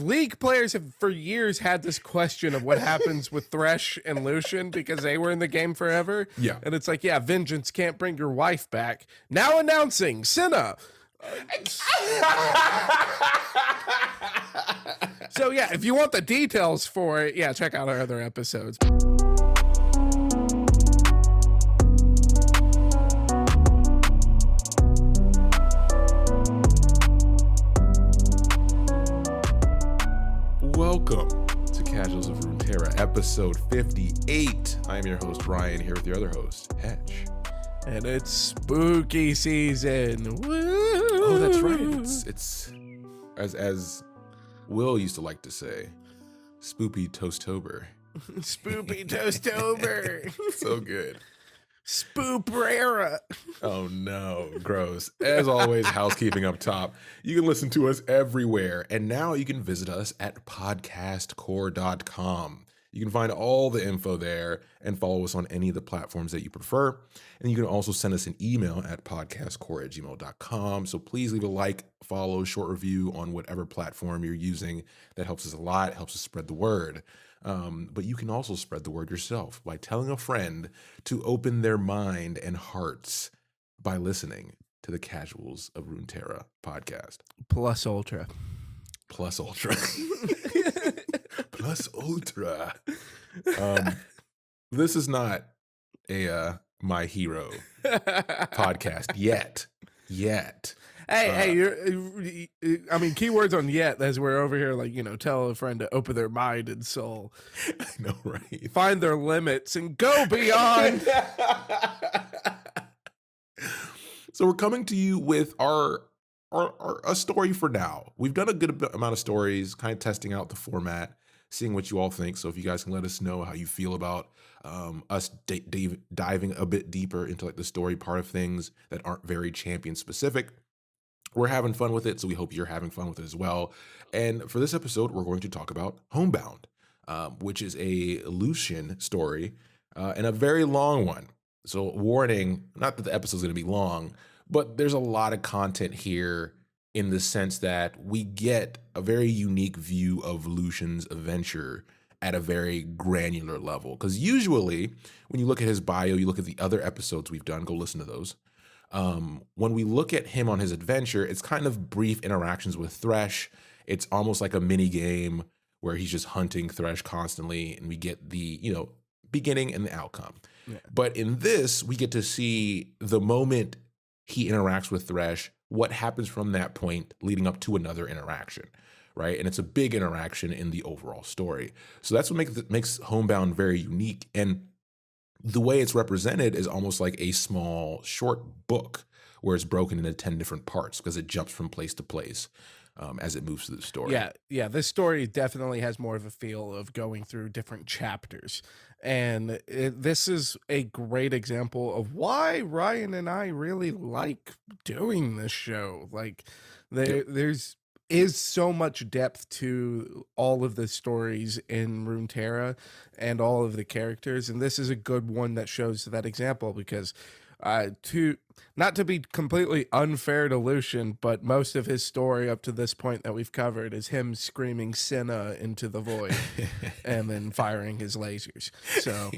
League players have for years had this question of what happens with Thresh and Lucian because they were in the game forever. Yeah. And it's like, yeah, vengeance can't bring your wife back. Now announcing Senna. So yeah, if you want the details for it, yeah, check out our other episodes. Welcome to Casuals of Runeterra, episode 58. I am your host, Ryan, here with your other host, Hedge. And it's spooky season. Woo! Oh, that's right. It's as Will used to like to say, Spoopy Toasttober. Spoopy Toasttober. So good. Spooprera. Oh no, gross. As always, housekeeping up top. You can listen to us everywhere, and now you can visit us at podcastcore.com. You can find all the info there and follow us on any of the platforms that you prefer. And you can also send us an email at podcastcore@gmail.com. So please leave a like, follow, short review on whatever platform you're using. That helps us a lot. It helps us spread the word. But you can also spread the word yourself by telling a friend to open their mind and hearts by listening to the Casuals of Runeterra podcast. Plus Ultra. Plus Ultra. Plus Ultra. This is not a My Hero podcast yet. Hey, I mean, keywords on yet as we're over here, like, tell a friend to open their mind and soul. I know, right? Find their limits and go beyond. So we're coming to you with our a story for now. We've done a good amount of stories, kind of testing out the format, seeing what you all think. So if you guys can let us know how you feel about us diving a bit deeper into like the story part of things that aren't very champion specific. We're having fun with it, so we hope you're having fun with it as well. And for this episode, we're going to talk about Homebound, which is a Lucian story and a very long one. So warning, not that the episode's going to be long, but there's a lot of content here in the sense that we get a very unique view of Lucian's adventure at a very granular level. Because usually, when you look at his bio, you look at the other episodes we've done, go listen to those. When we look at him on his adventure, it's kind of brief interactions with Thresh. It's almost like a mini game where he's just hunting Thresh constantly, and we get the, beginning and the outcome. Yeah. But in this, we get to see the moment he interacts with Thresh, what happens from that point leading up to another interaction, right? And it's a big interaction in the overall story. So that's what makes Homebound very unique. And the way it's represented is almost like a small short book where it's broken into 10 different parts because it jumps from place to place as it moves through the story. Yeah. This story definitely has more of a feel of going through different chapters. And this is a great example of why Ryan and I really like doing this show. Like there's so much depth to all of the stories in Runeterra and all of the characters. And this is a good one that shows that example because not to be completely unfair to Lucian, but most of his story up to this point that we've covered is him screaming Senna into the void and then firing his lasers. So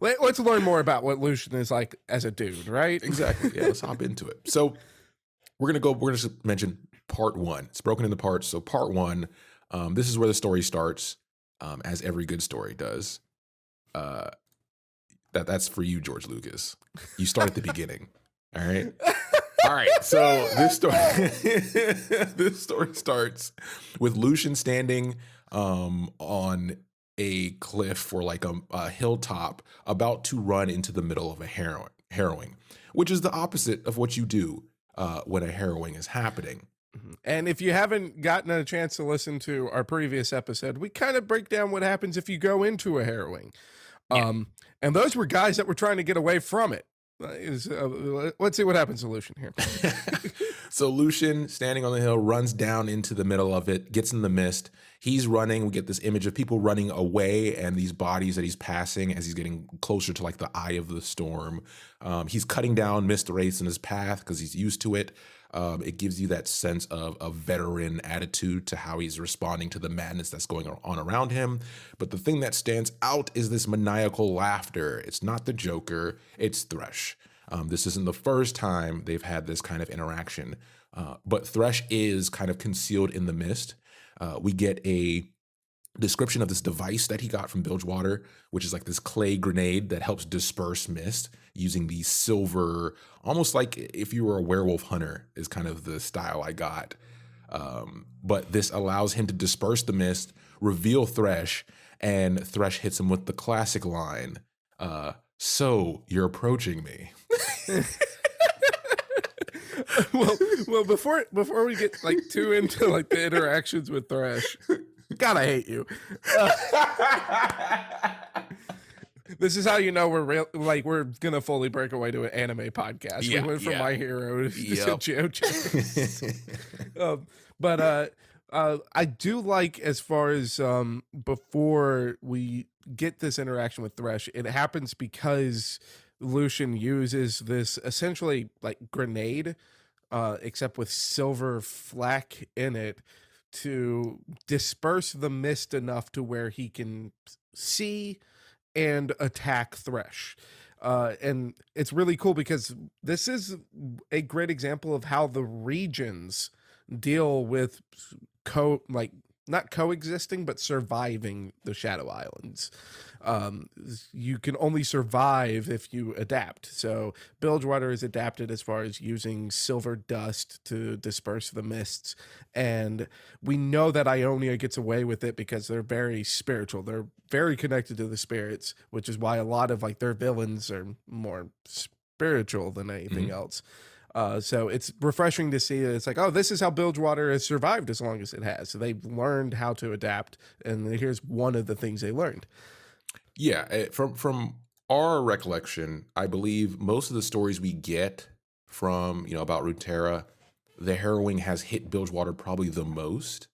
let's learn more about what Lucian is like as a dude, right? Exactly. Yeah, let's hop into it. So we're going to mention part one. It's broken into parts. So part one, this is where the story starts, as every good story does. That's for you, George Lucas. You start at the beginning. All right. All right. So this story starts with Lucian standing on a cliff or like a hilltop, about to run into the middle of a harrowing, which is the opposite of what you do when a harrowing is happening. And if you haven't gotten a chance to listen to our previous episode, we kind of break down what happens if you go into a harrowing. Yeah. And those were guys that were trying to get away from it. Let's see what happens to Lucian here. So Lucian, standing on the hill, runs down into the middle of it, gets in the mist. He's running. We get this image of people running away and these bodies that he's passing as he's getting closer to like the eye of the storm. He's cutting down mist wraiths in his path because he's used to it. It gives you that sense of a veteran attitude to how he's responding to the madness that's going on around him. But the thing that stands out is this maniacal laughter. It's not the Joker, it's Thresh. This isn't the first time they've had this kind of interaction, but Thresh is kind of concealed in the mist. We get a description of this device that he got from Bilgewater, which is like this clay grenade that helps disperse mist using the silver, almost like if you were a werewolf hunter, is kind of the style I got. But this allows him to disperse the mist, reveal Thresh, and Thresh hits him with the classic line, so you're approaching me. well, before we get like too into like the interactions with Thresh, God, I hate you. This is how you know we're gonna fully break away to an anime podcast. Yeah, we went from yeah. My Hero to Yep. JoJo. But I do like, as far as before we get this interaction with Thresh, it happens because Lucian uses this essentially like grenade, except with silver flak in it, to disperse the mist enough to where he can see and attack Thresh. And it's really cool because this is a great example of how the regions deal with not coexisting, but surviving the Shadow Islands. You can only survive if you adapt. So Bilgewater is adapted as far as using silver dust to disperse the mists. And we know that Ionia gets away with it because they're very spiritual. They're very connected to the spirits, which is why a lot of like their villains are more spiritual than anything else. So it's refreshing to see that it's like, oh, this is how Bilgewater has survived as long as it has. So they've learned how to adapt, and here's one of the things they learned. Yeah, from our recollection, I believe most of the stories we get from, about Runeterra, the harrowing has hit Bilgewater probably the most,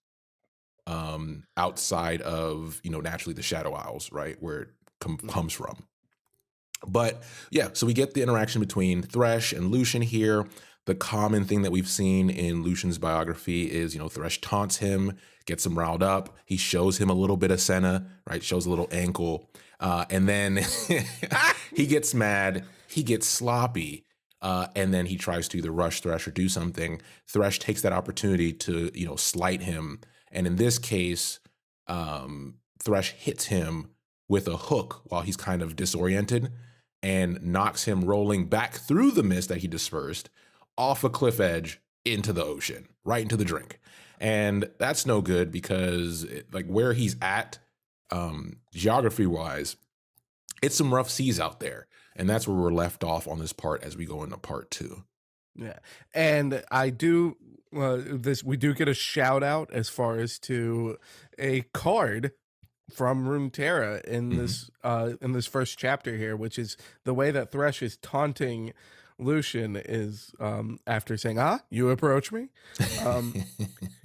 outside of, naturally the Shadow Isles, right, where it comes from. But yeah, so we get the interaction between Thresh and Lucian here. The common thing that we've seen in Lucian's biography is, Thresh taunts him, gets him riled up. He shows him a little bit of Senna, right? Shows a little ankle. And then he gets mad, he gets sloppy, and then he tries to either rush Thresh or do something. Thresh takes that opportunity to, slight him. And in this case, Thresh hits him with a hook while he's kind of disoriented and knocks him rolling back through the mist that he dispersed off a cliff edge into the ocean, right into the drink. And that's no good because where he's at, geography wise, it's some rough seas out there. And that's where we're left off on this part as we go into part 2. Yeah. And I do, we do get a shout out as far as to a card from Runeterra in this first chapter here, which is the way that Thresh is taunting Lucian is after saying, you approach me.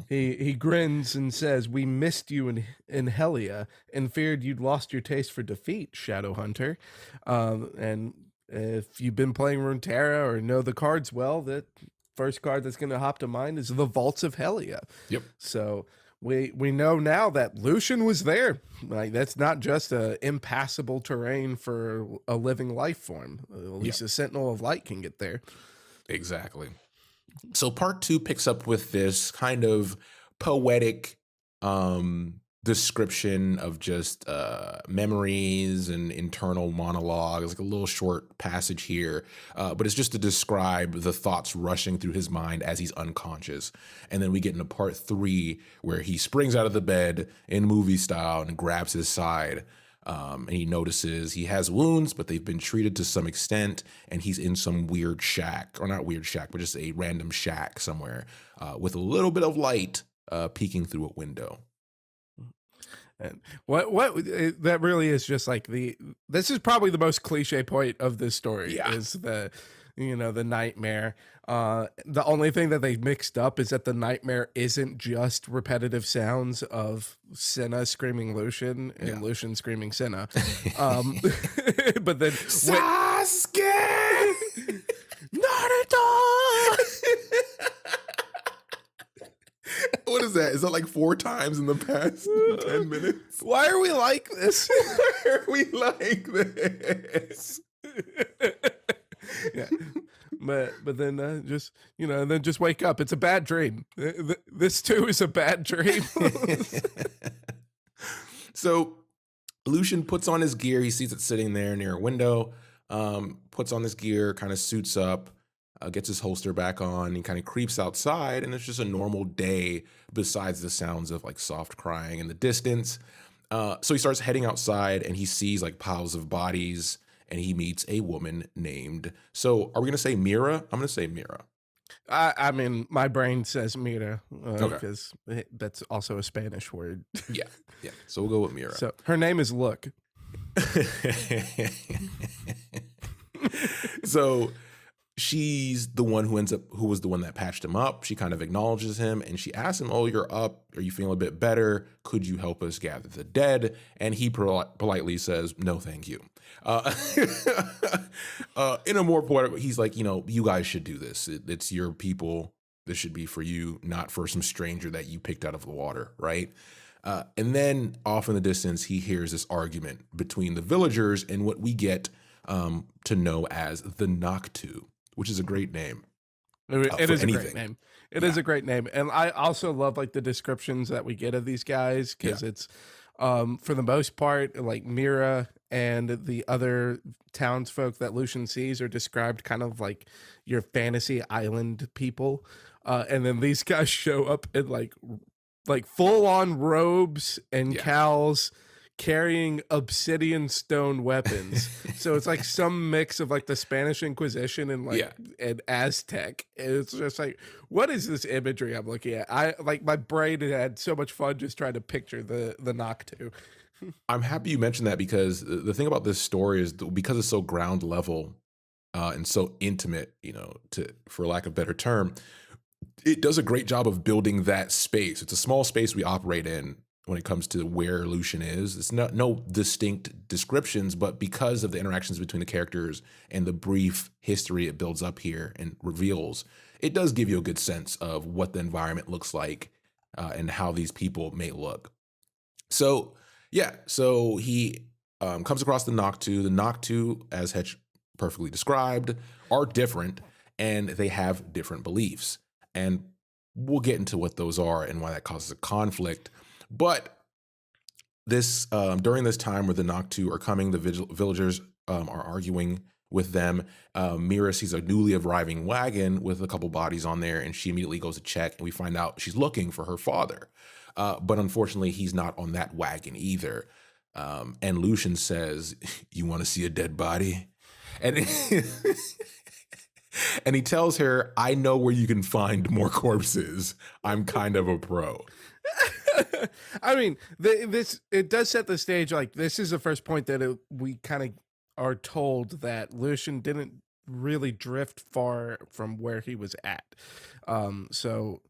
He grins and says, we missed you in Helia and feared you'd lost your taste for defeat, Shadow Hunter. And if you've been playing Runeterra or know the cards well, that first card that's going to hop to mind is the Vaults of Helia. Yep. So we know now that Lucian was there. Like, that's not just a impassable terrain for a living life form. At least a Sentinel of Light can get there. Exactly. So part 2 picks up with this kind of poetic description of just memories and internal monologues, like a little short passage here, but it's just to describe the thoughts rushing through his mind as he's unconscious. And then we get into part 3 where he springs out of the bed in movie style and grabs his side. And he notices he has wounds, but they've been treated to some extent, and he's in some weird shack, or not weird shack, but just a random shack somewhere with a little bit of light peeking through a window. And that really is just like this is probably the most cliche point of this story is the nightmare. The only thing that they mixed up is that the nightmare isn't just repetitive sounds of Senna screaming Lucian and Lucian screaming Senna. But then Sasuke! Naruto! is that? Is that like 4 times in the past 10 minutes? Why are we like this? Why are we like this? Yeah. But then just then just wake up. It's a bad dream. This too is a bad dream. So Lucian puts on his gear. He sees it sitting there near a window. Puts on this gear, kind of suits up, gets his holster back on. He kind of creeps outside, and it's just a normal day besides the sounds of like soft crying in the distance. So he starts heading outside, and he sees like piles of bodies, and he meets a woman named. So are we gonna say Mira? I'm gonna say Mira. I mean, my brain says Mira Okay. because that's also a Spanish word. Yeah. Yeah. So we'll go with Mira. So her name is Look. So she's the one who was the one that patched him up. She kind of acknowledges him and she asks him, "Oh, you're up. Are you feeling a bit better? Could you help us gather the dead?" And he politely says, "No, thank you." Uh, in a more poetic, he's like, you guys should do this. It's your people. This should be for you, not for some stranger that you picked out of the water, right? And then off in the distance, he hears this argument between the villagers and what we get to know as the Noctu, which is a great name. It is a anything. great name. It is a great name. And I also love like the descriptions that we get of these guys because it's for the most part, like Mira and the other townsfolk that Lucian sees are described kind of like your fantasy island people. And then these guys show up in like full on robes and cowls carrying obsidian stone weapons. So it's like some mix of like the Spanish Inquisition and and Aztec. And it's just like, what is this imagery I'm looking at? I like my brain had so much fun just trying to picture the Noctu. I'm happy you mentioned that because the thing about this story is because it's so ground level and so intimate, for lack of a better term, it does a great job of building that space. It's a small space we operate in when it comes to where Lucian is. It's no distinct descriptions, but because of the interactions between the characters and the brief history it builds up here and reveals, it does give you a good sense of what the environment looks like and how these people may look. So he comes across the Noctu. The Noctu, as Hetch perfectly described, are different and they have different beliefs. And we'll get into what those are and why that causes a conflict. But this during this time where the Noctu are coming, the villagers are arguing with them. Mira sees a newly arriving wagon with a couple bodies on there, and she immediately goes to check, and we find out she's looking for her father. But unfortunately, he's not on that wagon either. And Lucian says, "You want to see a dead body?" And and he tells her, "I know where you can find more corpses. I'm kind of a pro." I mean, it does set the stage. Like this is the first point that we kind of are told that Lucian didn't really drift far from where he was at. So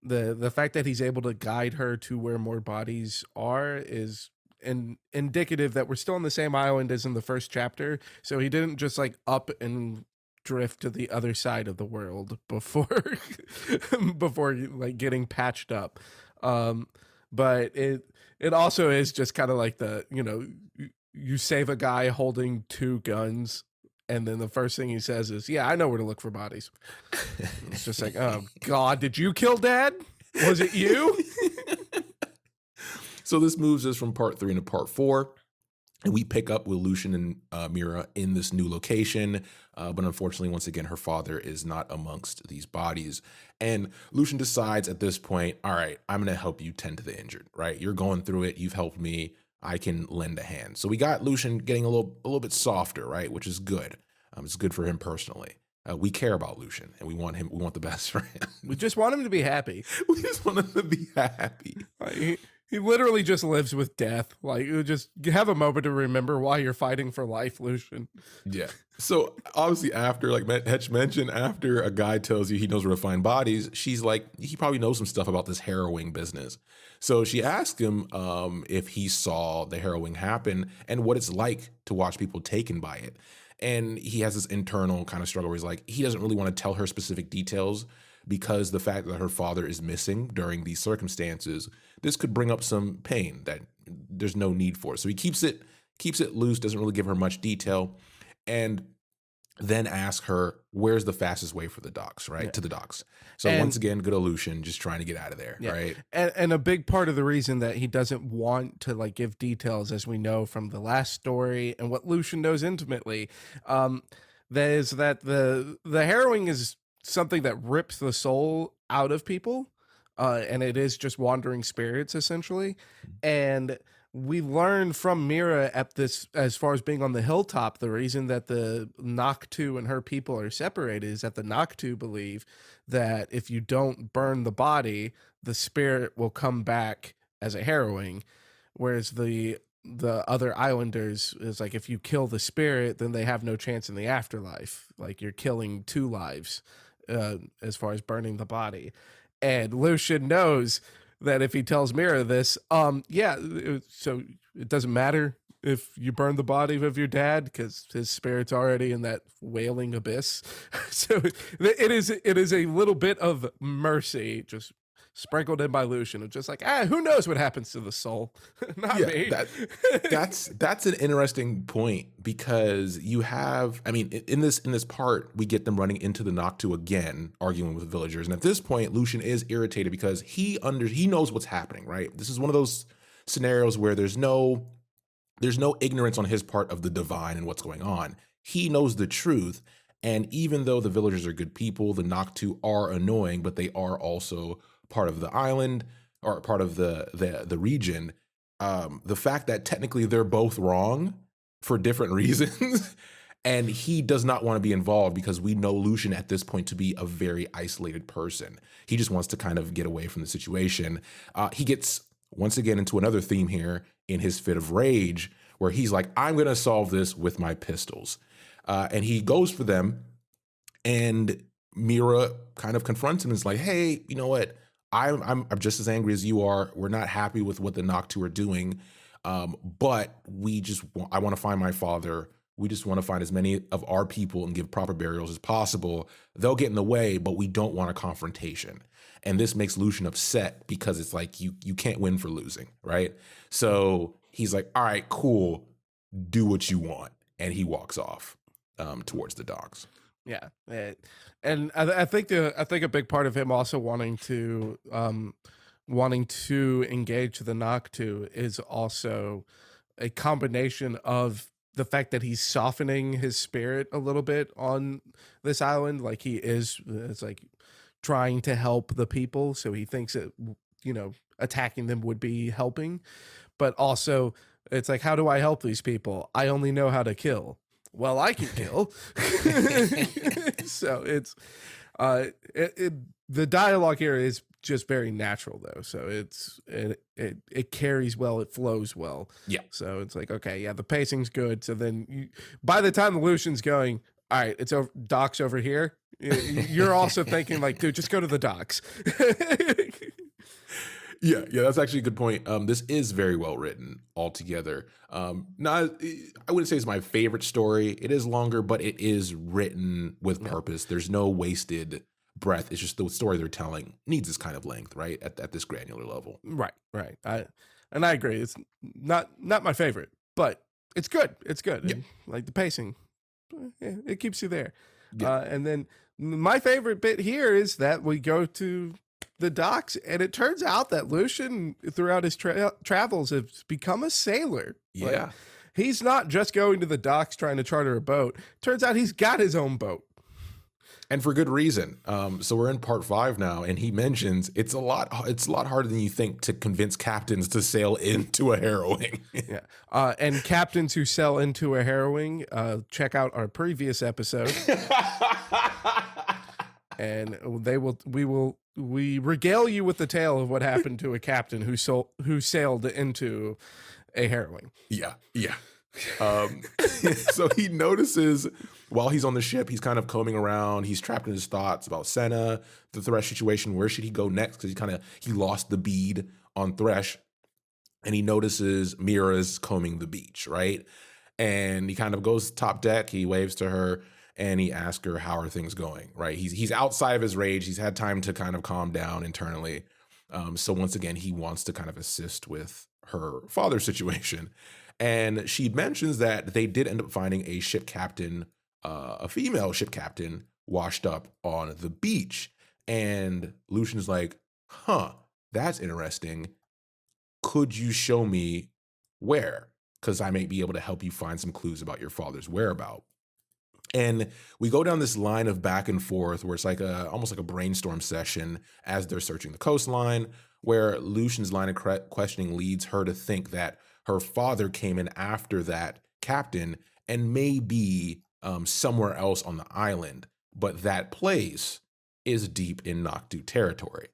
the fact that he's able to guide her to where more bodies are is indicative that we're still on the same island as in the first chapter. So he didn't just like up and drift to the other side of the world before like getting patched up. But it also is just kind of like the you save a guy holding 2 guns and then the first thing he says is, "Yeah, I know where to look for bodies." It's just like, oh God, did you kill Dad? Was it you? So this moves us from part 3 into part 4. And we pick up with Lucian and Mira in this new location. But unfortunately, once again, her father is not amongst these bodies. And Lucian decides at this point, all right, I'm going to help you tend to the injured, right? You're going through it. You've helped me. I can lend a hand. So we got Lucian getting a little bit softer, right? Which is good. It's good for him personally. We care about Lucian and we want him. We want the best for him. We just want him to be happy. We just want him to be happy. He literally just lives with death. Like, you just have a moment to remember why you're fighting for life, Lucian. Yeah. So obviously after, like Hetch mentioned, after a guy tells you he knows where to find bodies, she's like, he probably knows some stuff about this harrowing business. So she asked him if he saw the harrowing happen and what it's like to watch people taken by it. And he has this internal kind of struggle where he's like, he doesn't really want to tell her specific details because the fact that her father is missing during these circumstances, this could bring up some pain that there's no need for. So he keeps it loose, doesn't really give her much detail, and then ask her where's the fastest way for the docks, right? Yeah. To the docks. So And once again, good Lucian, just trying to get out of there, yeah. right? And a big part of the reason that he doesn't want to like give details, as we know from the last story and what Lucian knows intimately, um, that is that the harrowing is something that rips the soul out of people, and it is just wandering spirits essentially. And we learn from Mira at this, as far as being on the hilltop, the reason that the Noctu and her people are separated is that the Noctu believe that if you don't burn the body, the spirit will come back as a harrowing, whereas the other islanders is like if you kill the spirit, then they have no chance in the afterlife. Like you're killing two lives, as far as burning the body. And Lucian knows that if he tells Mira this, so it doesn't matter if you burn the body of your dad because his spirit's already in that wailing abyss. So it is a little bit of mercy just sprinkled in by Lucian of just like, who knows what happens to the soul? Not Yeah, me. that's an interesting point because you have, I mean, in this part, we get them running into the Noctu again, arguing with the villagers, and at this point, Lucian is irritated because he knows what's happening, right? This is one of those scenarios where there's no ignorance on his part of the divine and what's going on. He knows the truth, and even though the villagers are good people, the Noctu are annoying, but they are also part of the island or part of the region. The fact that technically they're both wrong for different reasons, and he does not want to be involved because we know Lucian at this point to be a very isolated person. He just wants to kind of get away from the situation. He gets once again into another theme here in his fit of rage, where he's like, "I'm going to solve this with my pistols," and he goes for them, and Mira kind of confronts him and is like, "Hey, you know what? I'm just as angry as you are. We're not happy with what the Noctu are doing, but I want to find my father. We just want to find as many of our people and give proper burials as possible. They'll get in the way, but we don't want a confrontation." And this makes Lucian upset because it's like you can't win for losing, right? So he's like, "All right, cool, do what you want," and he walks off towards the docks. Yeah, and I think a big part of him also wanting to engage the Noctu is also a combination of the fact that he's softening his spirit a little bit on this island, like it's like trying to help the people, so he thinks that attacking them would be helping, but also it's like, how do I help these people? I only know how to kill. Well, I can kill. So it's the dialogue here is just very natural though. So it carries well, it flows well. Yeah. So it's like, okay, yeah, the pacing's good. So then by the time the Lucian's going, all right, it's over, docks over here. You're also thinking like, dude, just go to the docks. Yeah, that's actually a good point. This is very well written altogether. Not, I wouldn't say it's my favorite story. It is longer, but it is written with purpose. There's no wasted breath. It's just the story they're telling needs this kind of length, right? At this granular level. Right. I agree. It's not my favorite, but it's good. It's good. Yeah. And, like the pacing, it keeps you there. Yeah. And then my favorite bit here is that we go to the docks, and it turns out that Lucian, throughout his travels, has become a sailor. Yeah. Like, he's not just going to the docks trying to charter a boat. Turns out he's got his own boat. And for good reason. So we're in part 5 now, and he mentions it's a lot harder than you think to convince captains to sail into a harrowing. Yeah. And captains who sell into a harrowing, check out our previous episode. And we regale you with the tale of what happened to a captain who sailed into a harrowing. Yeah. So he notices while he's on the ship, he's kind of combing around. He's trapped in his thoughts about Senna, the Thresh situation. Where should he go next? Because he lost the bead on Thresh, and he notices Mira's combing the beach, right? And he kind of goes top deck. He waves to her, and he asks her, how are things going, right? He's outside of his rage. He's had time to kind of calm down internally. So once again, he wants to kind of assist with her father's situation. And she mentions that they did end up finding a ship captain, a female ship captain, washed up on the beach. And Lucian's like, huh, that's interesting. Could you show me where? Because I may be able to help you find some clues about your father's whereabouts. And we go down this line of back and forth where it's like almost like a brainstorm session as they're searching the coastline, where Lucian's line of questioning leads her to think that her father came in after that captain and may be somewhere else on the island, but that place is deep in Noctu territory.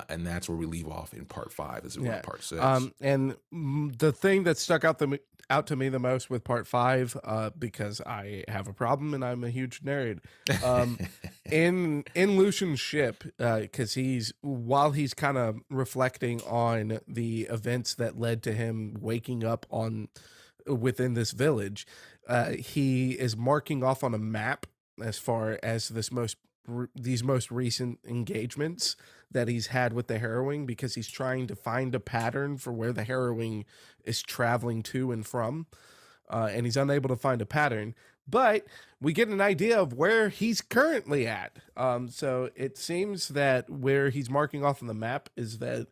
And that's where we leave off in part 5 as we go to part 6. And the thing that stuck out to me the most with part 5, because I have a problem and I'm a huge nerd, in Lucian's ship, because while he's kind of reflecting on the events that led to him waking up within this village, he is marking off on a map as far as these most recent engagements that he's had with the harrowing, because he's trying to find a pattern for where the harrowing is traveling to and from, and he's unable to find a pattern, but we get an idea of where he's currently at. So it seems that where he's marking off on the map is that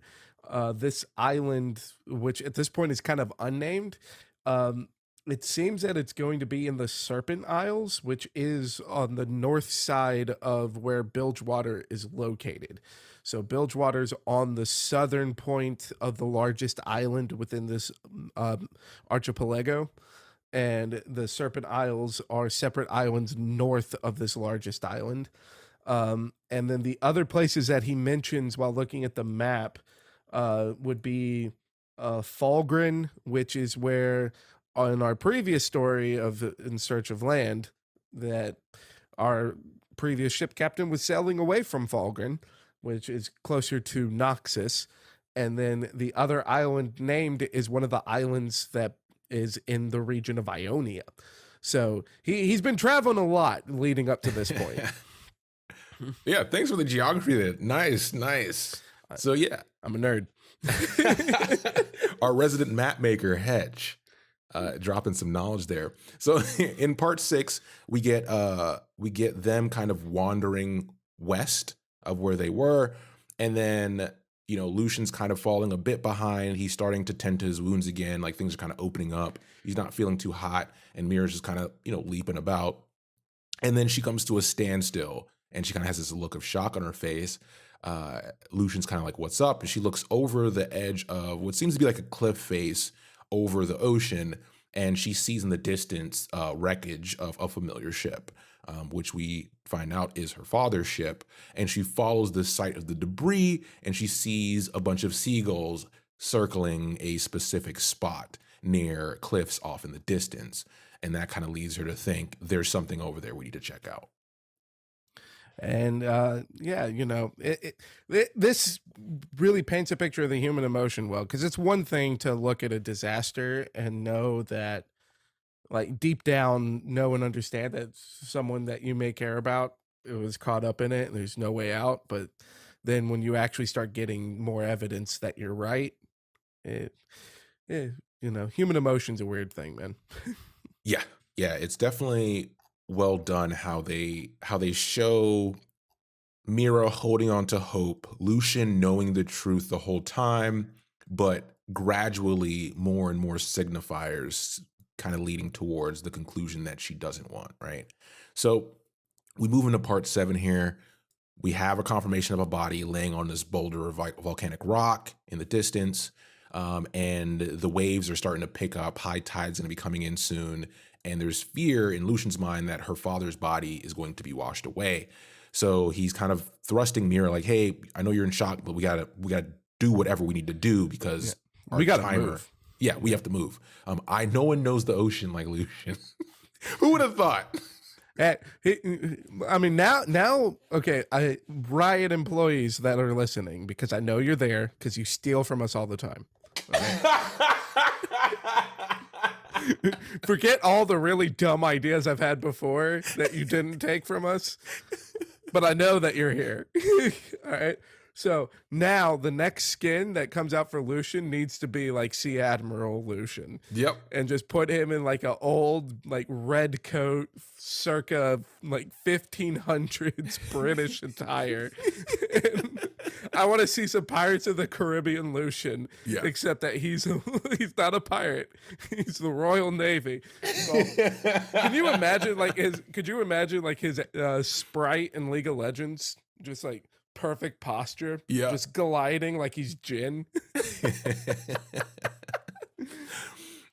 this island, which at this point is kind of unnamed, it seems that it's going to be in the Serpent Isles, which is on the north side of where Bilgewater is located. So Bilgewater's on the southern point of the largest island within this archipelago, and the Serpent Isles are separate islands north of this largest island. And then the other places that he mentions while looking at the map would be Falgren, which is where, in our previous story of In Search of Land, that our previous ship captain was sailing away from Falgren, which is closer to Noxus. And then the other island named is one of the islands that is in the region of Ionia. So he's been traveling a lot leading up to this point. Yeah, thanks for the geography there. Nice. So yeah. I'm a nerd. Our resident map maker, Hedge. Dropping some knowledge there. So in part 6, we get them kind of wandering west of where they were, and then Lucian's kind of falling a bit behind. He's starting to tend to his wounds again, like things are kind of opening up. He's not feeling too hot, and Mira's just kind of leaping about. And then she comes to a standstill, and she kind of has this look of shock on her face. Lucian's kind of like, "What's up?" And she looks over the edge of what seems to be like a cliff face over the ocean, and she sees in the distance wreckage of a familiar ship, which we find out is her father's ship. And she follows the site of the debris, and she sees a bunch of seagulls circling a specific spot near cliffs off in the distance. And that kind of leads her to think there's something over there we need to check out. And this really paints a picture of the human emotion well, because it's one thing to look at a disaster and know that, like, deep down, know and understand that someone that you may care about was caught up in it and there's no way out. But then when you actually start getting more evidence that you're right, human emotion's a weird thing, man. Yeah, it's definitely well done how they show Mira holding on to hope, Lucian knowing the truth the whole time, but gradually more and more signifiers kind of leading towards the conclusion that she doesn't want, right? So we move into part 7 here. We have a confirmation of a body laying on this boulder of volcanic rock in the distance, and the waves are starting to pick up. High tide's going to be coming in soon, and there's fear in Lucian's mind that her father's body is going to be washed away. So he's kind of thrusting Mira like, "Hey, I know you're in shock, but we gotta do whatever we need to do because we gotta move. Yeah, we have to move." No one knows the ocean like Lucian. Who would have thought? I mean, now, okay, Riot employees that are listening, because I know you're there because you steal from us all the time. Okay? Forget all the really dumb ideas I've had before that you didn't take from us, but I know that you're here. All right. So now the next skin that comes out for Lucian needs to be like Sea Admiral Lucian, Yep. and just put him in like a old like red coat circa like 1500s British attire. And I want to see some Pirates of the Caribbean Lucian, Yeah. except that he's not a pirate. He's the Royal Navy. So, can you imagine like his? Could you imagine like his sprite in League of Legends, just like perfect posture, Yeah. just gliding like he's Jin?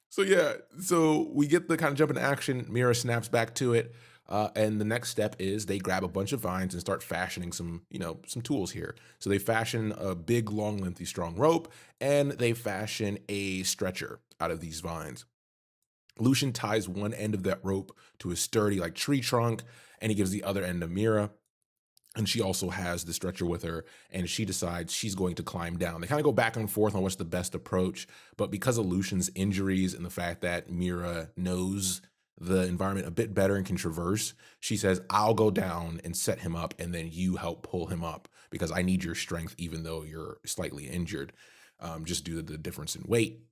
So yeah, so we get the kind of jump into action. Mira snaps back to it, and the next step is they grab a bunch of vines and start fashioning some, some tools here. So they fashion a big, long, lengthy, strong rope, and they fashion a stretcher out of these vines. Lucian ties one end of that rope to a sturdy, like tree trunk, and he gives the other end to Mira. And she also has the stretcher with her, and she decides she's going to climb down. They kind of go back and forth on what's the best approach, but because of Lucian's injuries and the fact that Mira knows the environment a bit better and can traverse, she says, I'll go down and set him up, and then you help pull him up because I need your strength even though you're slightly injured, just due to the difference in weight.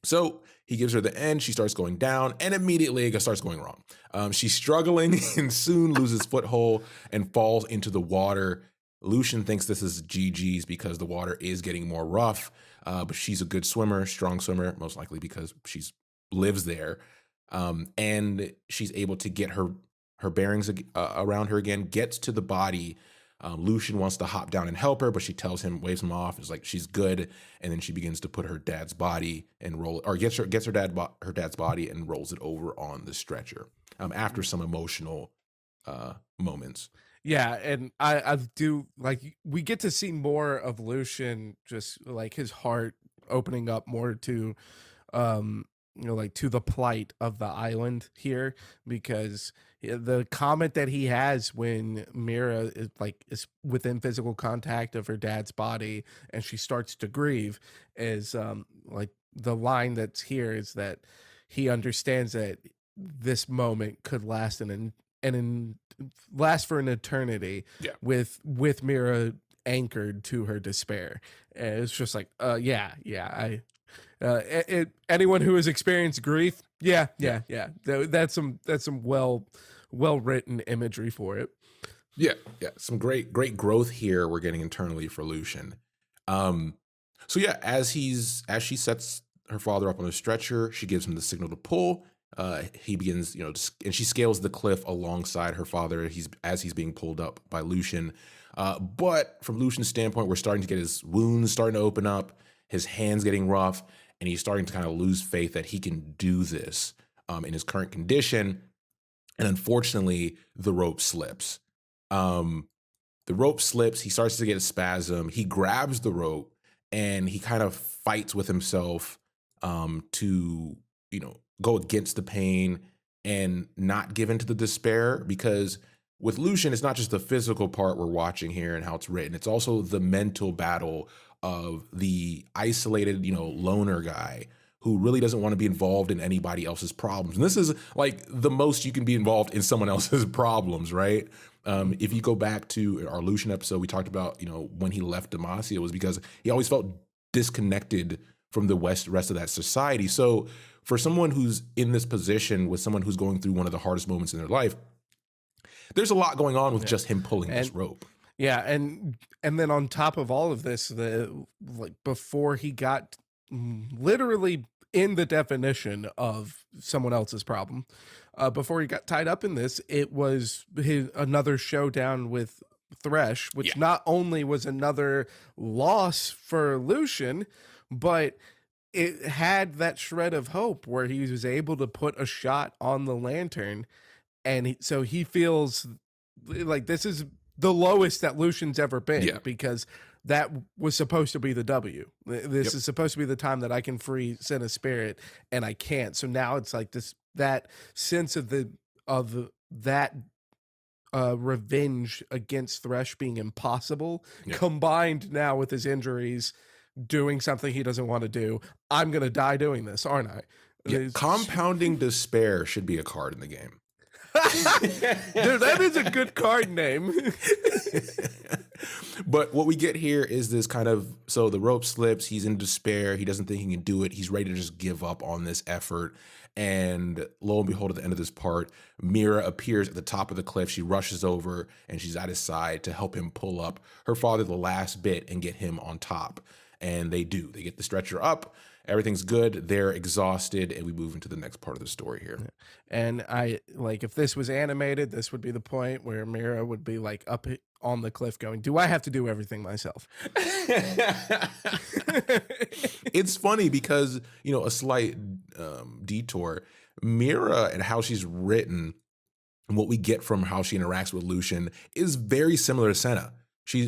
So he gives her the end. She starts going down, and immediately it starts going wrong. She's struggling and soon loses foothold and falls into the water. Lucian thinks this is GG's because the water is getting more rough, but she's a good swimmer, strong swimmer, most likely because she's lives there, and she's able to get her bearings around her again. Gets to the body. Lucian wants to hop down and help her, but she tells him, waves him off. It's like she's good, and then she begins to put her dad's body and roll, or gets her dad's body and rolls it over on the stretcher. After some emotional moments. Yeah, and I do like we get to see more of Lucian, just like his heart opening up more to like to the plight of the island here, because the comment that he has when Mira is within physical contact of her dad's body and she starts to grieve is like the line that's here is that he understands that this moment could last last for an eternity. Yeah. With Mira anchored to her despair. And it's just like I anyone who has experienced grief, yeah. That's some well written imagery for it. Yeah. Some great growth here we're getting internally for Lucian. So yeah, as she sets her father up on a stretcher, she gives him the signal to pull. He begins, and she scales the cliff alongside her father. As he's being pulled up by Lucian. But from Lucian's standpoint, we're starting to get his wounds starting to open up, his hands getting rough, and he's starting to kind of lose faith that he can do this in his current condition. And unfortunately, the rope slips. He starts to get a spasm. He grabs the rope and he kind of fights with himself to, go against the pain and not give in to the despair, because with Lucian, it's not just the physical part we're watching here and how it's written. It's also the mental battle of the isolated, loner guy who really doesn't want to be involved in anybody else's problems. And this is like the most you can be involved in someone else's problems, right? If you go back to our Lucian episode, we talked about, when he left Demacia, it was because he always felt disconnected from the rest of that society. So for someone who's in this position with someone who's going through one of the hardest moments in their life, there's a lot going on with just him pulling this rope. Yeah, and then on top of all of this, before he got literally in the definition of someone else's problem, before he got tied up in this, it was another showdown with Thresh, which not only was another loss for Lucian, but it had that shred of hope where he was able to put a shot on the lantern, and so he feels like this is the lowest that Lucian's ever been, because that was supposed to be the W. This is supposed to be the time that I can free Senna Spirit, and I can't. So now it's like that sense of that revenge against Thresh being impossible, combined now with his injuries, doing something he doesn't want to do. I'm gonna die doing this, aren't I? Yeah, There's- compounding despair should be a card in the game. Dude, that is a good card name. But what we get here is this kind of, so the rope slips, he's in despair, he doesn't think he can do it, he's ready to just give up on this effort. And lo and behold, at the end of this part, Mira appears at the top of the cliff. She rushes over and she's at his side to help him pull up her father the last bit and get him on top. And they do. They get the stretcher up. Everything's good. They're exhausted, and we move into the next part of the story here. And I like if this was animated, this would be the point where Mira would be like up on the cliff going, "Do I have to do everything myself?" It's funny because, a slight detour, Mira and how she's written and what we get from how she interacts with Lucian is very similar to Senna.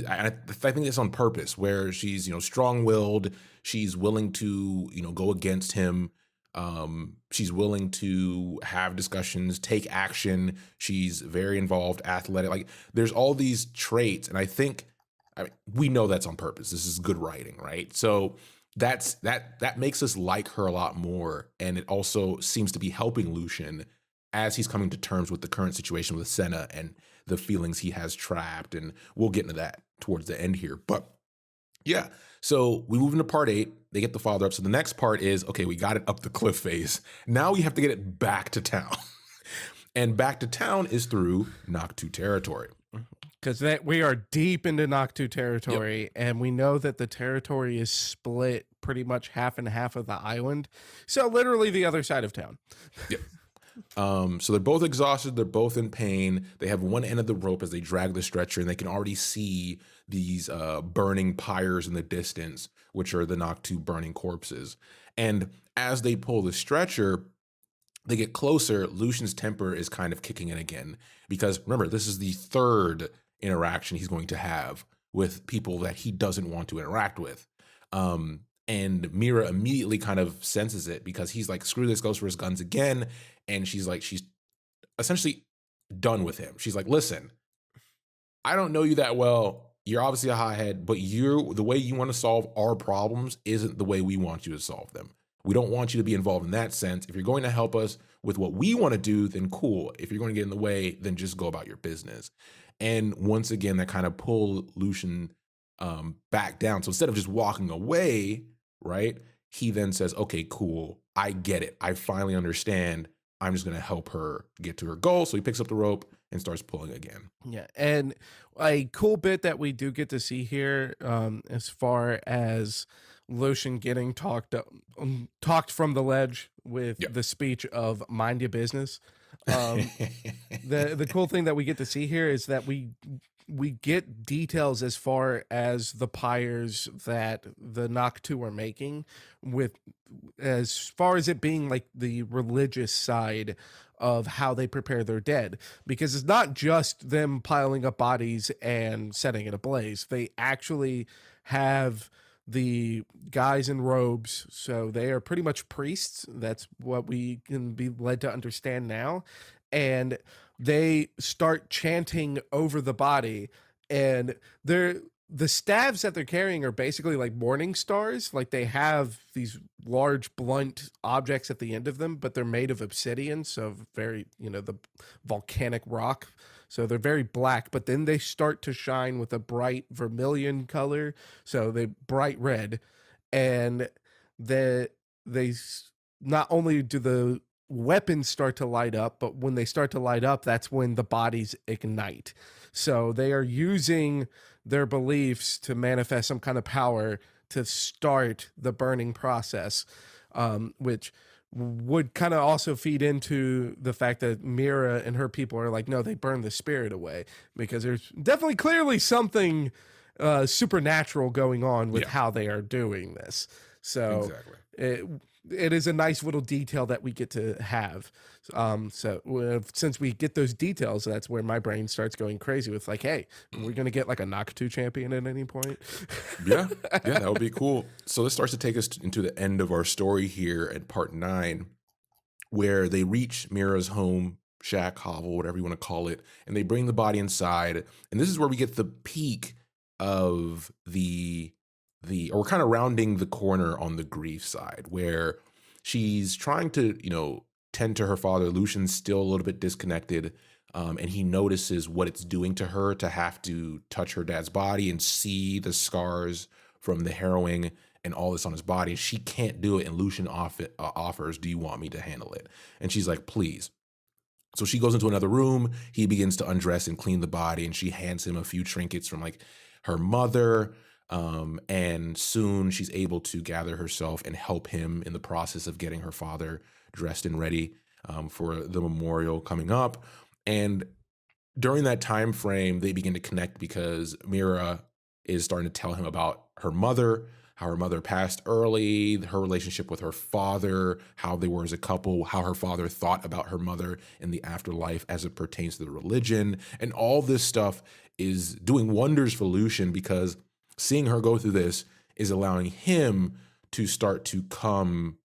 I think it's on purpose, where she's, strong-willed. She's willing to, go against him. She's willing to have discussions, take action. She's very involved, athletic. Like, there's all these traits, and I mean, we know that's on purpose. This is good writing, right? So that makes us like her a lot more, and it also seems to be helping Lucian as he's coming to terms with the current situation with Senna and the feelings he has trapped. And we'll get into that towards the end here. But yeah, so we move into part 8. They get the father up. So the next part is, okay, we got it up the cliff phase. Now we have to get it back to town. And back to town is through Noctu territory. Because we are deep into Noctu territory, and we know that the territory is split pretty much half and half of the island. So literally the other side of town. Yep. So they're both exhausted. They're both in pain. They have one end of the rope as they drag the stretcher, and they can already see these burning pyres in the distance, which are the Noctu burning corpses. And as they pull the stretcher, they get closer. Lucian's temper is kind of kicking in again, because remember, this is the third interaction he's going to have with people that he doesn't want to interact with. And Mira immediately kind of senses it, because he's like, screw this, goes for his guns again. And she's essentially done with him. She's like, listen, I don't know you that well. You're obviously a hothead, but the way you want to solve our problems isn't the way we want you to solve them. We don't want you to be involved in that sense. If you're going to help us with what we want to do, then cool. If you're going to get in the way, then just go about your business. And once again, that kind of pulled Lucian back down. So instead of just walking away, right, he then says, okay, cool. I get it. I finally understand. I'm just going to help her get to her goal. So he picks up the rope and starts pulling again. Yeah, and a cool bit that we do get to see here, as far as Lucian getting talked from the ledge with Yep. the speech of "Mind your business." The cool thing that we get to see here is that we get details as far as the pyres that the Noctu are making, with as far as it being like the religious side of how they prepare their dead, because it's not just them piling up bodies and setting it ablaze. They actually have the guys in robes, so they are pretty much priests. That's what we can be led to understand now. And they start chanting over the body, and the staves that they're carrying are basically like morning stars. Like, they have these large blunt objects at the end of them, but they're made of obsidian, so very, the volcanic rock. So they're very black, but then they start to shine with a bright vermilion color. So they bright red, and not only do the weapons start to light up, but when they start to light up, that's when the bodies ignite. So they are using their beliefs to manifest some kind of power to start the burning process, which would kind of also feed into the fact that Mira and her people are like, no, they burn the spirit away, because there's definitely clearly something supernatural going on with how they are doing this. So Exactly. it is a nice little detail that we get to have. Since we get those details, that's where my brain starts going crazy with like, hey, we're going to get like a Noctu champion at any point. Yeah, that would be cool. So this starts to take us into the end of our story here at part 9, where they reach Mira's home, shack, hovel, whatever you want to call it, and they bring the body inside. And this is where we get the peak of or we're kind of rounding the corner on the grief side, where she's trying to, tend to her father. Lucian's still a little bit disconnected. And he notices what it's doing to her to have to touch her dad's body and see the scars from the harrowing and all this on his body. She can't do it. And Lucian offers, "Do you want me to handle it?" And she's like, "Please." So she goes into another room. He begins to undress and clean the body, and she hands him a few trinkets from like her mother. And soon she's able to gather herself and help him in the process of getting her father dressed and ready for the memorial coming up. And during that time frame, they begin to connect because Mira is starting to tell him about her mother, how her mother passed early, her relationship with her father, how they were as a couple, how her father thought about her mother in the afterlife as it pertains to the religion. And all this stuff is doing wonders for Lucian because seeing her go through this is allowing him to start to come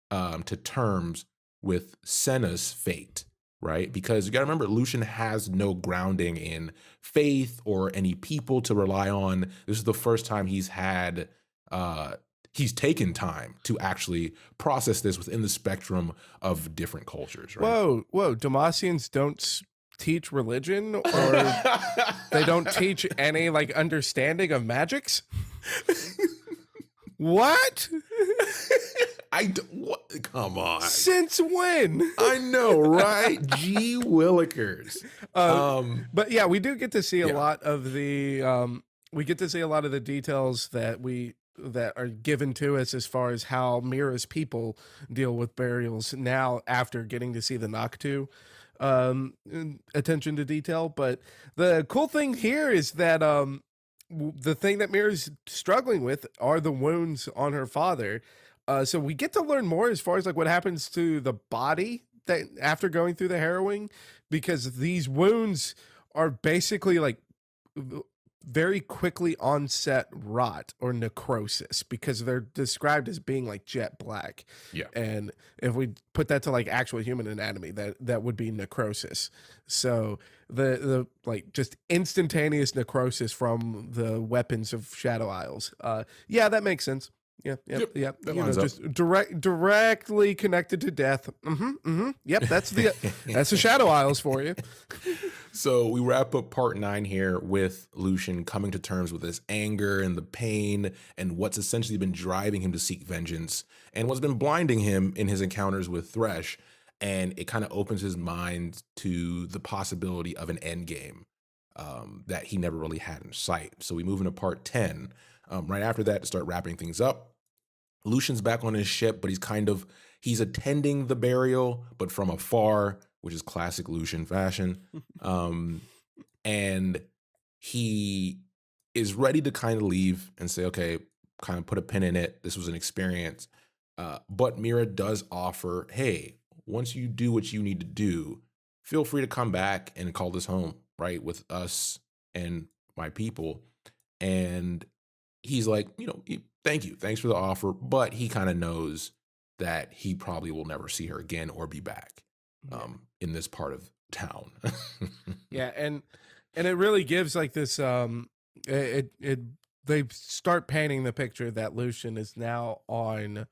to terms with Senna's fate, right? Because you got to remember, Lucian has no grounding in faith or any people to rely on. This is the first time he's taken time to actually process this within the spectrum of different cultures, right? Whoa! Damacians don't teach religion, or they don't teach any like understanding of magics. What? What? Come on. Since when? I know, right? Gee willikers. But yeah, we do get to see a lot of the we get to see a lot of the details that are given to us as far as how Mira's people deal with burials now after getting to see the Noctu attention to detail. But the cool thing here is that the thing that Mira's struggling with are the wounds on her father. So we get to learn more as far as like what happens to the body that after going through the harrowing, because these wounds are basically like very quickly onset rot or necrosis, because they're described as being like jet black. Yeah. And if we put that to like actual human anatomy, that would be necrosis. So the like just instantaneous necrosis from the weapons of Shadow Isles. Yeah, that makes sense. Yeah. That lines up. Just directly connected to death. Yep, that's the Shadow Isles for you. So we wrap up part 9 here with Lucian coming to terms with his anger and the pain and what's essentially been driving him to seek vengeance and what's been blinding him in his encounters with Thresh. And it kind of opens his mind to the possibility of an end game that he never really had in sight. So we move into part 10. Right after that, to start wrapping things up. Lucian's back on his ship, but he's attending the burial, but from afar, which is classic Lucian fashion. And he is ready to kind of leave and say, okay, kind of put a pin in it. This was an experience. But Mira does offer, hey, once you do what you need to do, feel free to come back and call this home, right? With us and my people. And he's like, thank you. Thanks for the offer. But he kind of knows that he probably will never see her again or be back in this part of town. Yeah. And it really gives like this, they start painting the picture that Lucian is now on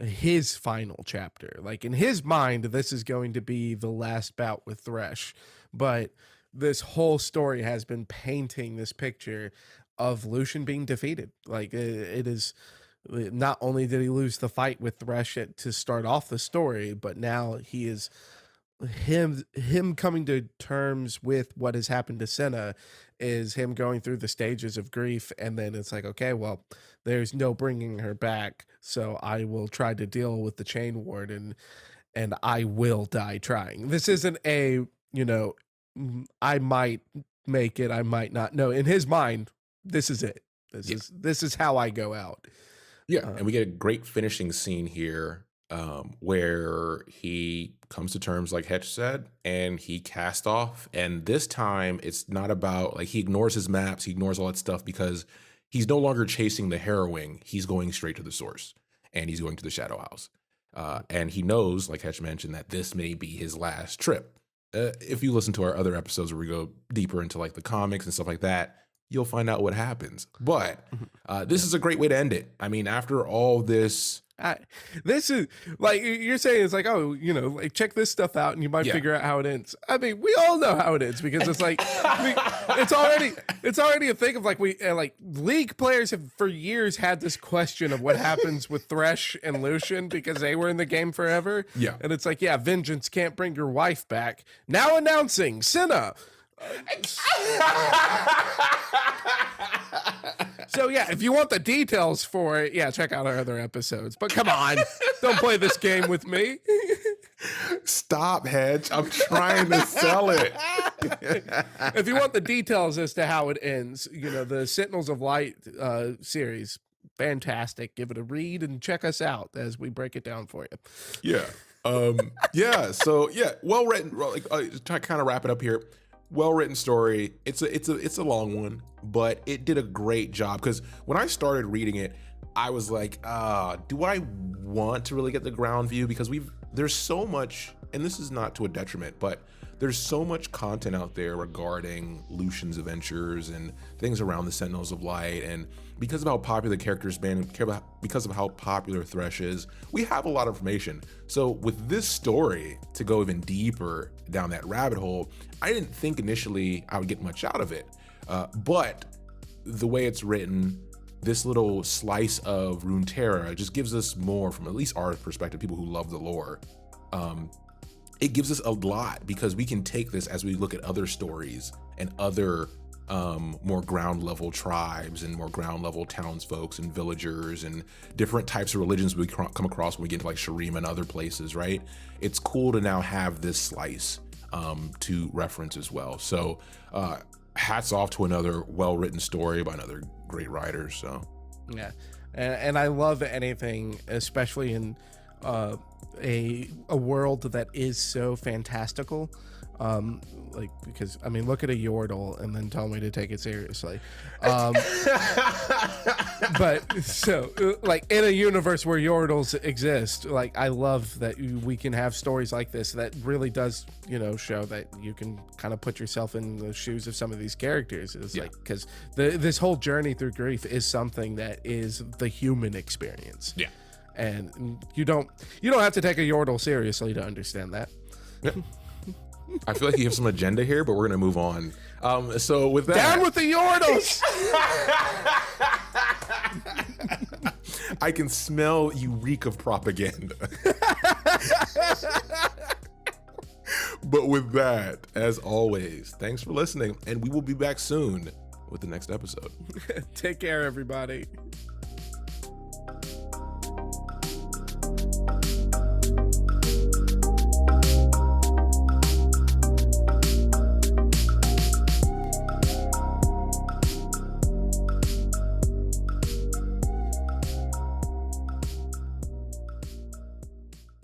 his final chapter. Like in his mind, this is going to be the last bout with Thresh. But this whole story has been painting this picture of Lucian being defeated. Like it is, not only did he lose the fight with Thresh to start off the story, but now he is him coming to terms with what has happened to Senna is him going through the stages of grief. And then it's like, okay, well, there's no bringing her back. So I will try to deal with the chain ward and I will die trying. This isn't I might make it, I might not. No, in his mind, this is it. This is how I go out. Yeah, and we get a great finishing scene here where he comes to terms, like Hetch said, and he cast off. And this time, it's not about, like, he ignores his maps, he ignores all that stuff because he's no longer chasing the harrowing. He's going straight to the source, and he's going to the Shadow House. And he knows, like Hetch mentioned, that this may be his last trip. If you listen to our other episodes where we go deeper into, like, the comics and stuff like that, you'll find out what happens. But this is a great way to end it. I mean, after all this, this is like you're saying, it's like, oh, like check this stuff out and you might yeah, figure out how it ends. I mean, we all know how it ends because it's like it's already a thing of like like League players have for years had this question of what happens with Thresh and Lucian because they were in the game forever. yeah. And it's like, yeah, vengeance can't bring your wife back. Now announcing Senna. So yeah, if you want the details for it, yeah, check out our other episodes. But come on, don't play this game with me. Stop, Hedge. I'm trying to sell it. If you want the details as to how it ends, the Sentinels of Light series, fantastic. Give it a read and check us out as we break it down for you. Yeah. Yeah. So yeah, well written. Like, to kind of wrap it up here. Well-written story. It's a long one, but it did a great job. Because when I started reading it, I was like, do I want to really get the ground view? Because there's so much, and this is not to a detriment, but there's so much content out there regarding Lucian's adventures and things around the Sentinels of Light. And because of how popular the character's been, because of how popular Thresh is, we have a lot of information. So with this story, to go even deeper down that rabbit hole, I didn't think initially I would get much out of it. But the way it's written, this little slice of Runeterra just gives us more from at least our perspective, people who love the lore. It gives us a lot because we can take this as we look at other stories and other more ground level tribes and more ground level townsfolks and villagers and different types of religions we come across when we get into like Shurima and other places, right? It's cool to now have this slice to reference as well. So hats off to another well-written story by another great writer. So yeah, and I love anything, especially in a world that is so fantastical. Like, because I mean, look at a Yordle and then tell me to take it seriously. But so like in a universe where Yordles exist, like I love that we can have stories like this that really does, show that you can kind of put yourself in the shoes of some of these characters. It's like, because this whole journey through grief is something that is the human experience. yeah. And you don't have to take a Yordle seriously to understand that. Yeah. I feel like you have some agenda here, but we're gonna move on. So with that, Down with the Yordles. I can smell you reek of propaganda. But with that, as always, thanks for listening, and we will be back soon with the next episode. Take care, everybody.